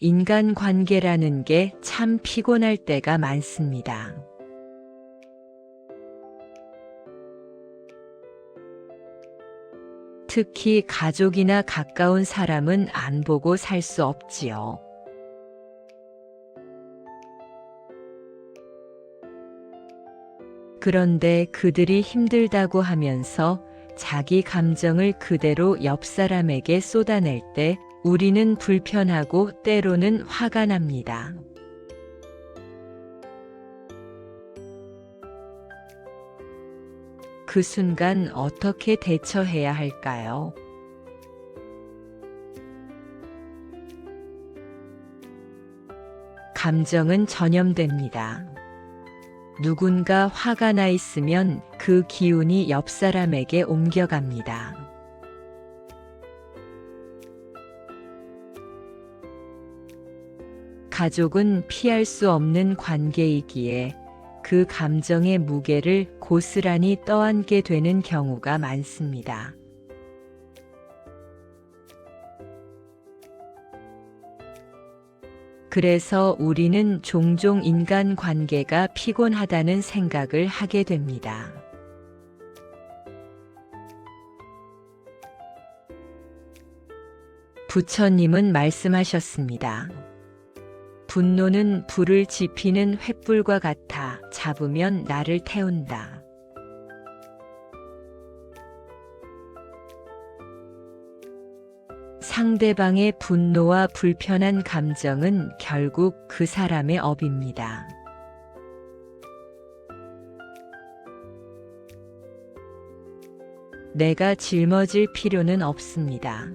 인간관계라는 게 참 피곤할 때가 많습니다. 특히 가족이나 가까운 사람은 안 보고 살 수 없지요. 그런데 그들이 힘들다고 하면서 자기 감정을 그대로 옆 사람에게 쏟아낼 때 우리는 불편하고 때로는 화가 납니다. 그 순간 어떻게 대처해야 할까요? 감정은 전염됩니다. 누군가 화가 나 있으면 그 기운이 옆 사람에게 옮겨갑니다. 가족은 피할 수 없는 관계이기에 그 감정의 무게를 고스란히 떠안게 되는 경우가 많습니다. 그래서 우리는 종종 인간관계가 피곤하다는 생각을 하게 됩니다. 부처님은 말씀하셨습니다. 분노는 불을 지피는 횃불과 같아 잡으면 나를 태운다. 상대방의 분노와 불편한 감정은 결국 그 사람의 업입니다. 내가 짊어질 필요는 없습니다.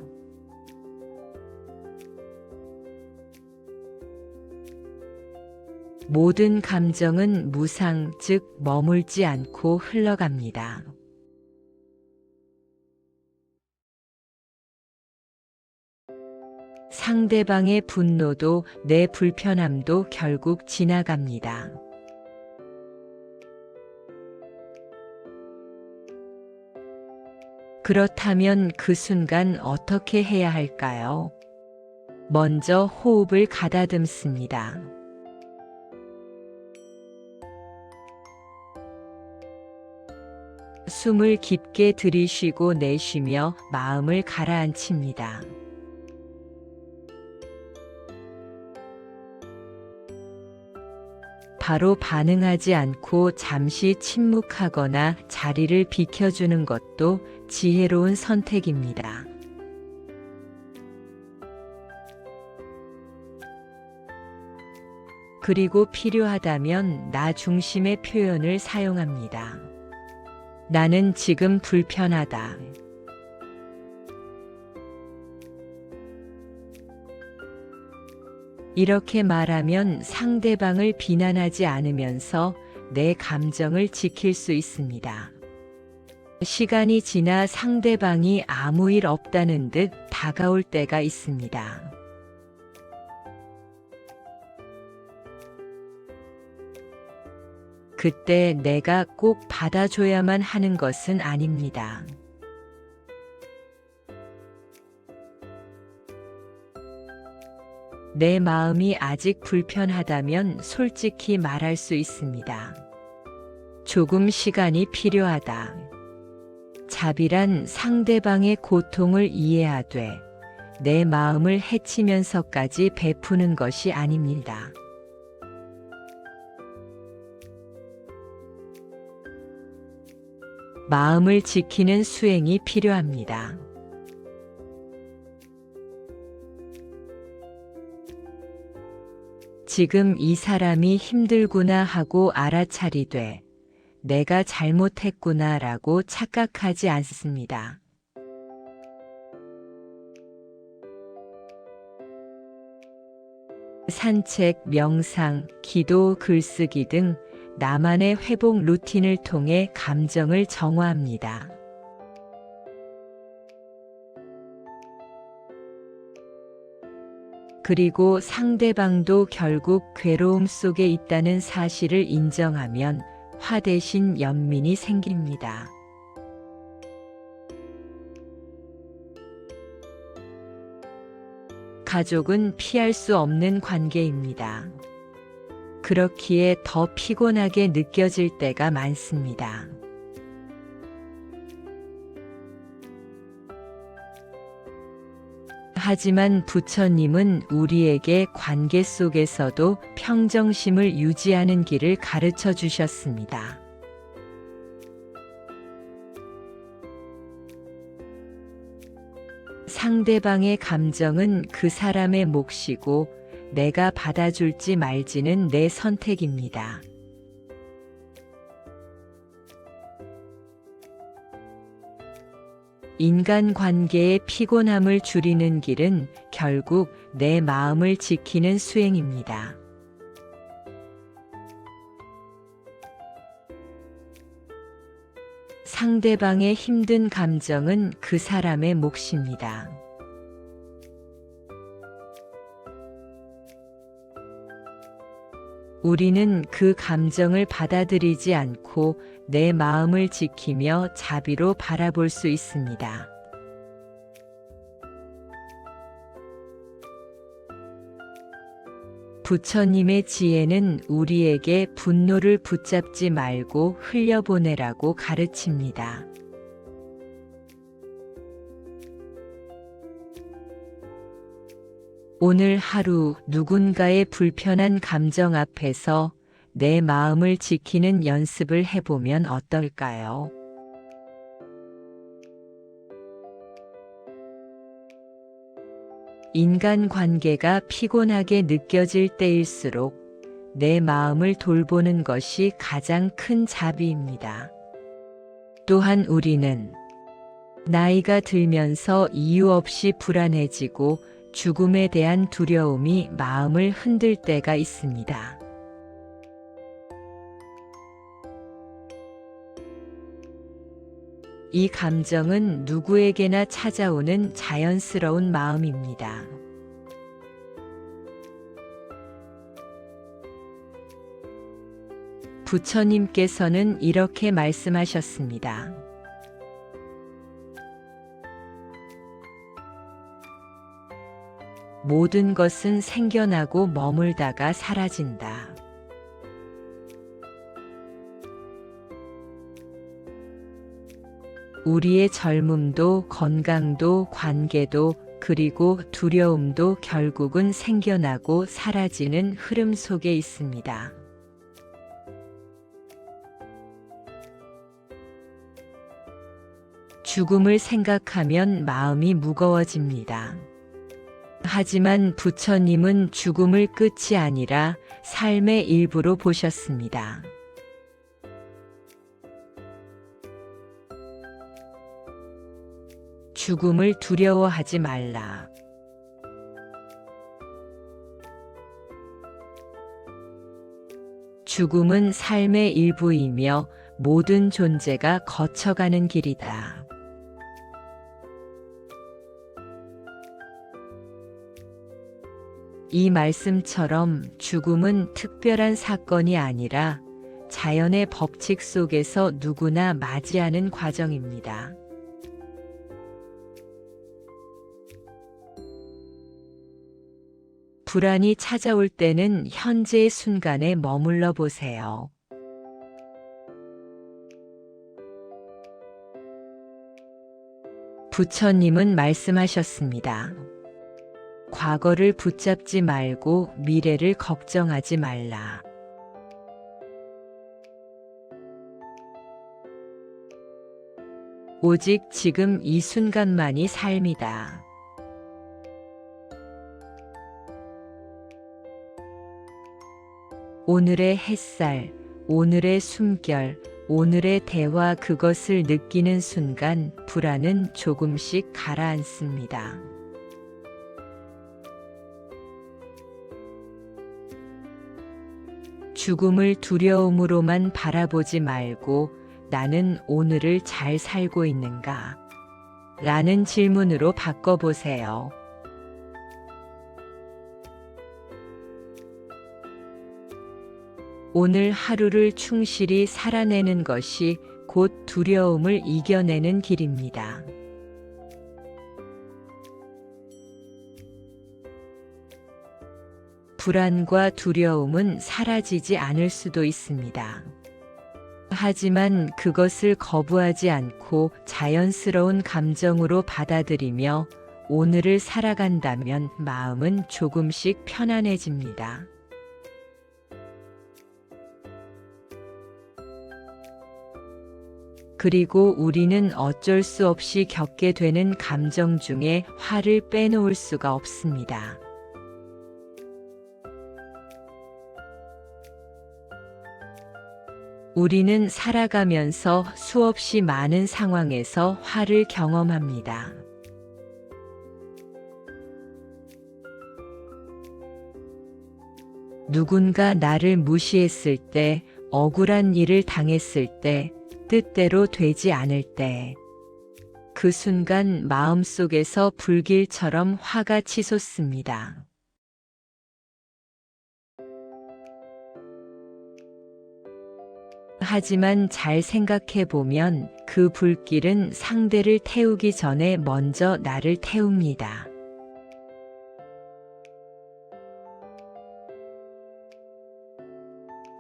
모든 감정은 무상, 즉 머물지 않고 흘러갑니다. 상대방의 분노도 내 불편함도 결국 지나갑니다. 그렇다면 그 순간 어떻게 해야 할까요? 먼저 호흡을 가다듬습니다. 숨을 깊게 들이쉬고 내쉬며 마음을 가라앉힙니다. 바로 반응하지 않고 잠시 침묵하거나 자리를 비켜주는 것도 지혜로운 선택입니다. 그리고 필요하다면 나 중심의 표현을 사용합니다. 나는 지금 불편하다. 이렇게 말하면 상대방을 비난하지 않으면서 내 감정을 지킬 수 있습니다. 시간이 지나 상대방이 아무 일 없다는 듯 다가올 때가 있습니다. 그때 내가 꼭 받아줘야만 하는 것은 아닙니다. 내 마음이 아직 불편하다면 솔직히 말할 수 있습니다. 조금 시간이 필요하다. 자비란 상대방의 고통을 이해하되 내 마음을 해치면서까지 베푸는 것이 아닙니다. 마음을 지키는 수행이 필요합니다. 지금 이 사람이 힘들구나 하고 알아차리되 내가 잘못했구나 라고 착각하지 않습니다. 산책, 명상, 기도, 글쓰기 등 나만의 회복 루틴을 통해 감정을 정화합니다. 그리고 상대방도 결국 괴로움 속에 있다는 사실을 인정하면 화 대신 연민이 생깁니다. 가족은 피할 수 없는 관계입니다. 그렇기에 더 피곤하게 느껴질 때가 많습니다. 하지만 부처님은 우리에게 관계 속에서도 평정심을 유지하는 길을 가르쳐 주셨습니다. 상대방의 감정은 그 사람의 몫이고 내가 받아줄지 말지는 내 선택입니다. 인간관계의 피곤함을 줄이는 길은 결국 내 마음을 지키는 수행입니다. 상대방의 힘든 감정은 그 사람의 몫입니다. 우리는 그 감정을 받아들이지 않고 내 마음을 지키며 자비로 바라볼 수 있습니다. 부처님의 지혜는 우리에게 분노를 붙잡지 말고 흘려보내라고 가르칩니다. 오늘 하루 누군가의 불편한 감정 앞에서 내 마음을 지키는 연습을 해보면 어떨까요? 인간관계가 피곤하게 느껴질 때일수록 내 마음을 돌보는 것이 가장 큰 자비입니다. 또한 우리는 나이가 들면서 이유 없이 불안해지고 죽음에 대한 두려움이 마음을 흔들 때가 있습니다. 이 감정은 누구에게나 찾아오는 자연스러운 마음입니다. 부처님께서는 이렇게 말씀하셨습니다. 모든 것은 생겨나고 머물다가 사라진다. 우리의 젊음도 건강도 관계도 그리고 두려움도 결국은 생겨나고 사라지는 흐름 속에 있습니다. 죽음을 생각하면 마음이 무거워집니다. 하지만 부처님은 죽음을 끝이 아니라 삶의 일부로 보셨습니다. 죽음을 두려워하지 말라. 죽음은 삶의 일부이며 모든 존재가 거쳐가는 길이다. 이 말씀처럼 죽음은 특별한 사건이 아니라 자연의 법칙 속에서 누구나 맞이하는 과정입니다. 불안이 찾아올 때는 현재의 순간에 머물러 보세요. 부처님은 말씀하셨습니다. 과거를 붙잡지 말고 미래를 걱정하지 말라. 오직 지금 이 순간만이 삶이다. 오늘의 햇살, 오늘의 숨결, 오늘의 대화 그것을 느끼는 순간 불안은 조금씩 가라앉습니다. 죽음을 두려움으로만 바라보지 말고 나는 오늘을 잘 살고 있는가? 라는 질문으로 바꿔보세요. 오늘 하루를 충실히 살아내는 것이 곧 두려움을 이겨내는 길입니다. 불안과 두려움은 사라지지 않을 수도 있습니다. 하지만 그것을 거부하지 않고 자연스러운 감정으로 받아들이며 오늘을 살아간다면 마음은 조금씩 편안해집니다. 그리고 우리는 어쩔 수 없이 겪게 되는 감정 중에 화를 빼놓을 수가 없습니다. 우리는 살아가면서 수없이 많은 상황에서 화를 경험합니다. 누군가 나를 무시했을 때, 억울한 일을 당했을 때, 뜻대로 되지 않을 때, 그 순간 마음속에서 불길처럼 화가 치솟습니다. 하지만 잘 생각해 보면 그 불길은 상대를 태우기 전에 먼저 나를 태웁니다.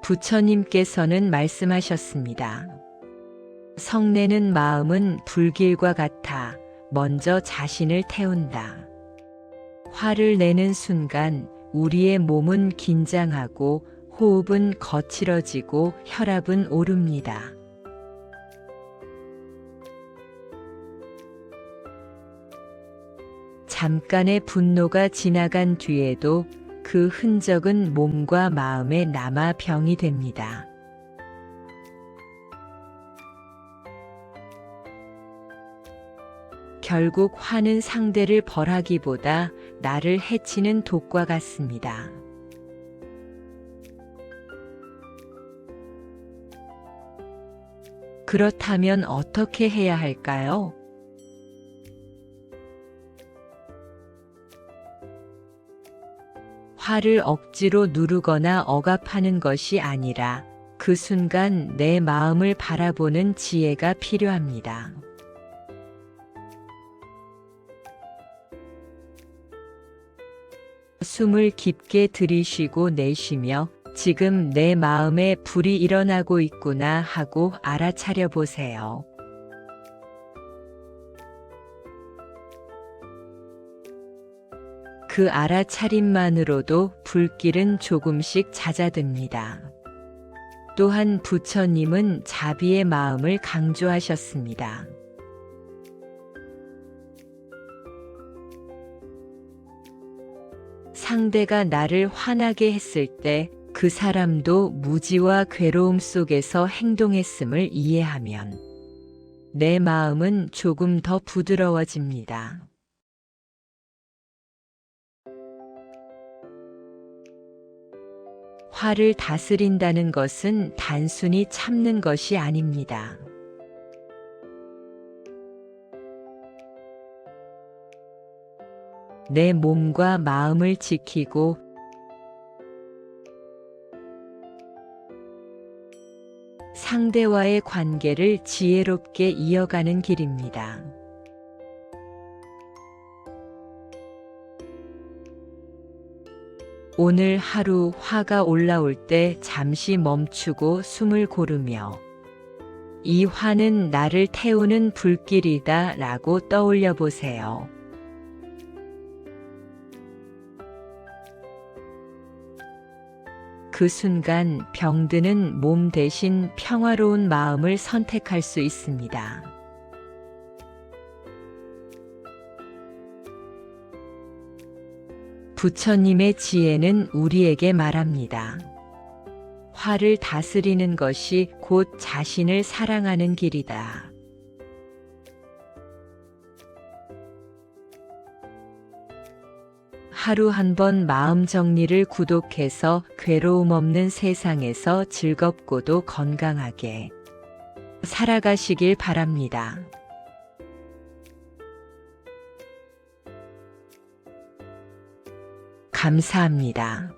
부처님께서는 말씀하셨습니다. 성내는 마음은 불길과 같아 먼저 자신을 태운다. 화를 내는 순간 우리의 몸은 긴장하고 호흡은 거칠어지고 혈압은 오릅니다. 잠깐의 분노가 지나간 뒤에도 그 흔적은 몸과 마음에 남아 병이 됩니다. 결국 화는 상대를 벌하기보다 나를 해치는 독과 같습니다. 그렇다면 어떻게 해야 할까요? 화를 억지로 누르거나 억압하는 것이 아니라 그 순간 내 마음을 바라보는 지혜가 필요합니다. 숨을 깊게 들이쉬고 내쉬며 지금 내 마음에 불이 일어나고 있구나 하고 알아차려 보세요. 그 알아차림만으로도 불길은 조금씩 잦아듭니다. 또한 부처님은 자비의 마음을 강조하셨습니다. 상대가 나를 화나게 했을 때 그 사람도 무지와 괴로움 속에서 행동했음을 이해하면 내 마음은 조금 더 부드러워집니다. 화를 다스린다는 것은 단순히 참는 것이 아닙니다. 내 몸과 마음을 지키고 상대와의 관계를 지혜롭게 이어가는 길입니다. 오늘 하루 화가 올라올 때 잠시 멈추고 숨을 고르며 이 화는 나를 태우는 불길이다 라고 떠올려 보세요. 그 순간 병드는 몸 대신 평화로운 마음을 선택할 수 있습니다. 부처님의 지혜는 우리에게 말합니다. 화를 다스리는 것이 곧 자신을 사랑하는 길이다. 하루 한 번 마음 정리를 구독해서 괴로움 없는 세상에서 즐겁고도 건강하게 살아가시길 바랍니다. 감사합니다.